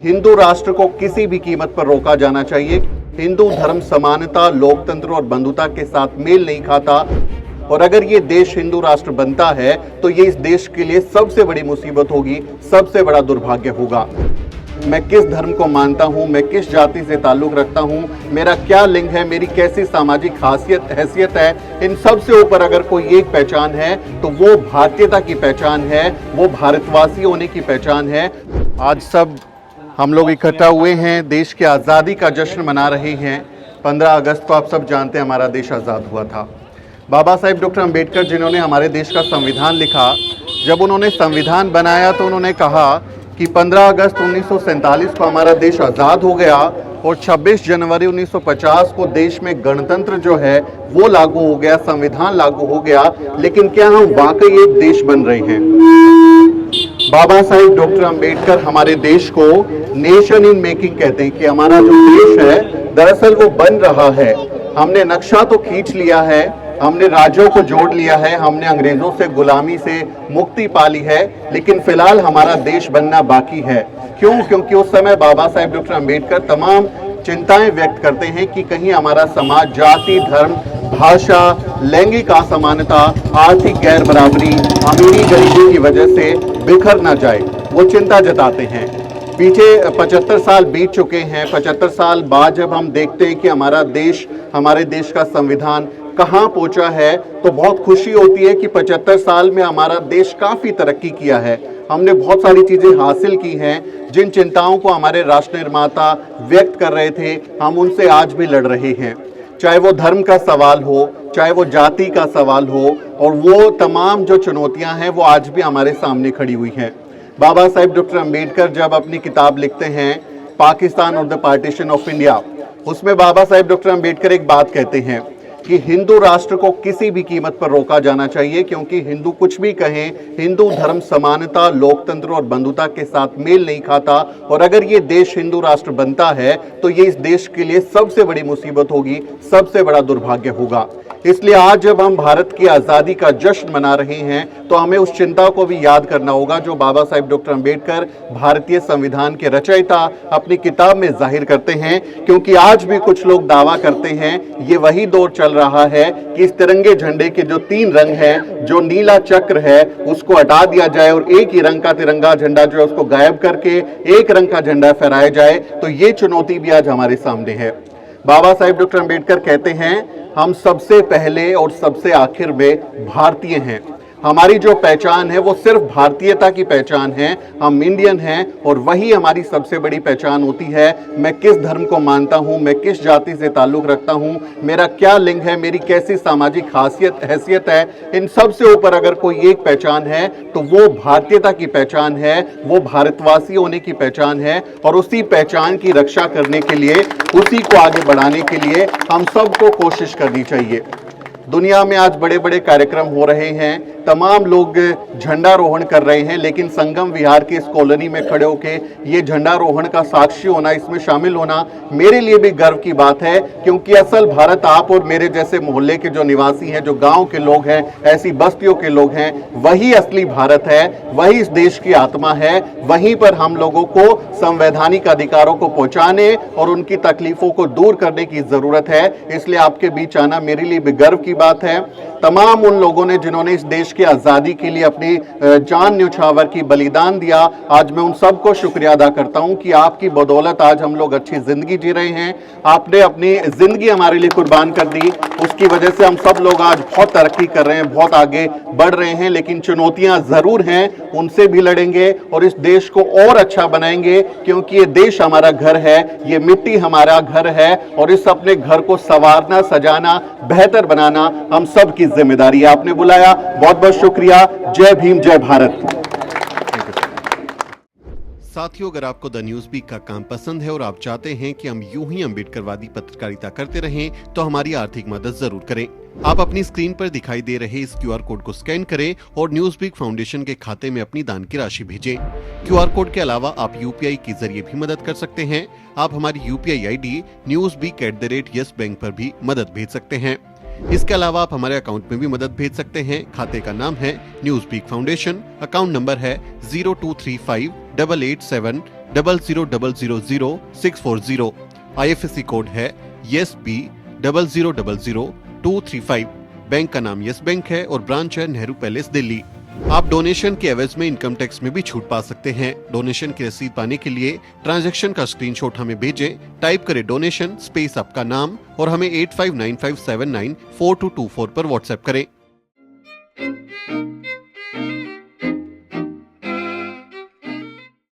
हिंदू राष्ट्र को किसी भी कीमत पर रोका जाना चाहिए। हिंदू धर्म समानता, लोकतंत्र और बंधुता के साथ मेल नहीं खाता और अगर ये देश हिंदू राष्ट्र बनता है तो ये इस देश के लिए सबसे बड़ी मुसीबत होगी, सबसे बड़ा दुर्भाग्य होगा। मैं किस धर्म को मानता हूँ, मैं किस जाति से ताल्लुक रखता हूँ, मेरा क्या लिंग है, मेरी कैसी सामाजिक हैसियत है, इन सब से ऊपर अगर कोई एक पहचान है तो वो भारतीयता की पहचान है, वो भारतवासी होने की पहचान है। आज सब हम लोग इकट्ठा हुए हैं, देश की आज़ादी का जश्न मना रहे हैं। 15 अगस्त को आप सब जानते हैं हमारा देश आज़ाद हुआ था। बाबा साहेब डॉक्टर अंबेडकर जिन्होंने हमारे देश का संविधान लिखा, जब उन्होंने संविधान बनाया तो उन्होंने कहा कि 15 अगस्त 1947 को हमारा देश आज़ाद हो गया और 26 जनवरी 1950 को देश में गणतंत्र जो है वो लागू हो गया, संविधान लागू हो गया। लेकिन क्या हम वाकई एक देश बन रहे हैं? बाबा साहेब डॉक्टर अंबेडकर हमारे देश को नेशन इन मेकिंग कहते हैं कि हमारा जो देश है दरअसल वो बन रहा है। हमने नक्शा तो खींच लिया है, हमने राज्यों को जोड़ लिया है, हमने अंग्रेजों से गुलामी से मुक्ति पा ली है, लेकिन फिलहाल हमारा देश बनना बाकी है। क्यों? क्योंकि उस समय बाबा साहेब डॉक्टर अंबेडकर तमाम चिंताएं व्यक्त करते हैं कि कहीं हमारा समाज जाति, धर्म, भाषा, लैंगिक असमानता, आर्थिक गैर बराबरी, अमीरी गरीबी की वजह से बिखर ना जाए, वो चिंता जताते हैं। पीछे 75 साल बीत चुके हैं। 75 साल बाद जब हम देखते हैं कि हमारा देश, हमारे देश का संविधान कहाँ पहुंचा है तो बहुत खुशी होती है कि 75 साल में हमारा देश काफ़ी तरक्की किया है। हमने बहुत सारी चीज़ें हासिल की हैं। जिन चिंताओं को हमारे राष्ट्र निर्माता व्यक्त कर रहे थे, हम उनसे आज भी लड़ रहे हैं। चाहे वो धर्म का सवाल हो, चाहे वो जाति का सवाल हो, और वो तमाम जो चुनौतियां हैं वो आज भी हमारे सामने खड़ी हुई हैं। बाबा साहेब डॉक्टर अंबेडकर जब अपनी किताब लिखते हैं पाकिस्तान और द पार्टीशन ऑफ इंडिया, उसमें बाबा साहेब डॉक्टर अंबेडकर एक बात कहते हैं कि हिंदू राष्ट्र को किसी भी कीमत पर रोका जाना चाहिए, क्योंकि हिंदू कुछ भी कहें, हिंदू धर्म समानता, लोकतंत्र और बंधुता के साथ मेल नहीं खाता और अगर ये देश हिंदू राष्ट्र बनता है तो ये इस देश के लिए सबसे बड़ी मुसीबत होगी, सबसे बड़ा दुर्भाग्य होगा। इसलिए आज जब हम भारत की आज़ादी का जश्न मना रहे हैं तो हमें उस चिंता को भी याद करना होगा जो बाबा साहेब डॉक्टर अंबेडकर, भारतीय संविधान के रचयिता, अपनी किताब में जाहिर करते हैं। क्योंकि आज भी कुछ लोग दावा करते हैं, ये वही दौर चल रहा है कि इस तिरंगे झंडे के जो 3 रंग हैं, जो नीला चक्र है उसको हटा दिया जाए और एक ही रंग का तिरंगा झंडा जो है उसको गायब करके एक रंग का झंडा फहराया जाए। तो ये चुनौती भी आज हमारे सामने है। बाबा साहेब डॉक्टर अंबेडकर कहते हैं, हम सबसे पहले और सबसे आखिर में भारतीय हैं। हमारी जो पहचान है वो सिर्फ भारतीयता की पहचान है। हम इंडियन हैं और वही हमारी सबसे बड़ी पहचान होती है। मैं किस धर्म को मानता हूँ, मैं किस जाति से ताल्लुक रखता हूँ, मेरा क्या लिंग है, मेरी कैसी सामाजिक हैसियत है, इन सब से ऊपर अगर कोई एक पहचान है तो वो भारतीयता की पहचान है, वो भारतवासी होने की पहचान है। और उसी पहचान की रक्षा करने के लिए, उसी को आगे बढ़ाने के लिए हम सबको कोशिश करनी चाहिए। दुनिया में आज बड़े बड़े कार्यक्रम हो रहे हैं, तमाम लोग झंडारोहण कर रहे हैं, लेकिन संगम विहार के इस कॉलोनी में खड़े होकर ये झंडारोहण का साक्षी होना, इसमें शामिल होना मेरे लिए भी गर्व की बात है। क्योंकि असल भारत आप और मेरे जैसे मोहल्ले के जो निवासी हैं, जो गांव के लोग हैं, ऐसी बस्तियों के लोग हैं, वही असली भारत है, वही इस देश की आत्मा है। वहीं पर हम लोगों को संवैधानिक अधिकारों को पहुंचाने और उनकी तकलीफों को दूर करने की जरूरत है। इसलिए आपके बीच आना मेरे लिए भी गर्व की बात है। तमाम उन लोगों ने जिन्होंने इस देश की आज़ादी के लिए अपनी जान न्यौछावर की, बलिदान दिया, आज मैं उन सबको शुक्रिया अदा करता हूं कि आपकी बदौलत आज हम लोग अच्छी जिंदगी जी रहे हैं। आपने अपनी जिंदगी हमारे लिए कुर्बान कर दी, उसकी वजह से हम सब लोग आज बहुत तरक्की कर रहे हैं, बहुत आगे बढ़ रहे हैं। लेकिन चुनौतियां जरूर हैं, उनसे भी लड़ेंगे और इस देश को और अच्छा बनाएंगे, क्योंकि ये देश हमारा घर है, ये मिट्टी हमारा घर है और इस अपने घर को संवारना, सजाना, बेहतर बनाना हम सब की जिम्मेदारी है। आपने बुलाया, बहुत बहुत शुक्रिया। जय भीम, जय भारत। साथियों, अगर आपको द न्यूज वीक का काम पसंद है और आप चाहते हैं कि हम यूं ही अम्बेडकरवादी पत्रकारिता करते रहें, तो हमारी आर्थिक मदद जरूर करें। आप अपनी स्क्रीन पर दिखाई दे रहे इस QR कोड को स्कैन करें और न्यूज वीक फाउंडेशन के खाते में अपनी दान की राशि भेजें। QR कोड के अलावा आप UPI के जरिए भी मदद कर सकते हैं। आप हमारी UPI ID newsweek@yes bank पर भी मदद भेज सकते हैं। इसके अलावा आप हमारे अकाउंट में भी मदद भेज सकते हैं। खाते का नाम है News Week Foundation, account number है 0235 8870000640। IFSC कोड है YESB 0000235। बैंक का नाम यस बैंक है और ब्रांच है नेहरू पैलेस दिल्ली। आप डोनेशन के एवज में इनकम टैक्स में भी छूट पा सकते हैं। डोनेशन की रसीद पाने के लिए ट्रांजैक्शन का स्क्रीनशॉट हमें भेजें। टाइप करें डोनेशन स्पेस आपका नाम और हमें 8595794224 पर व्हाट्सएप करें।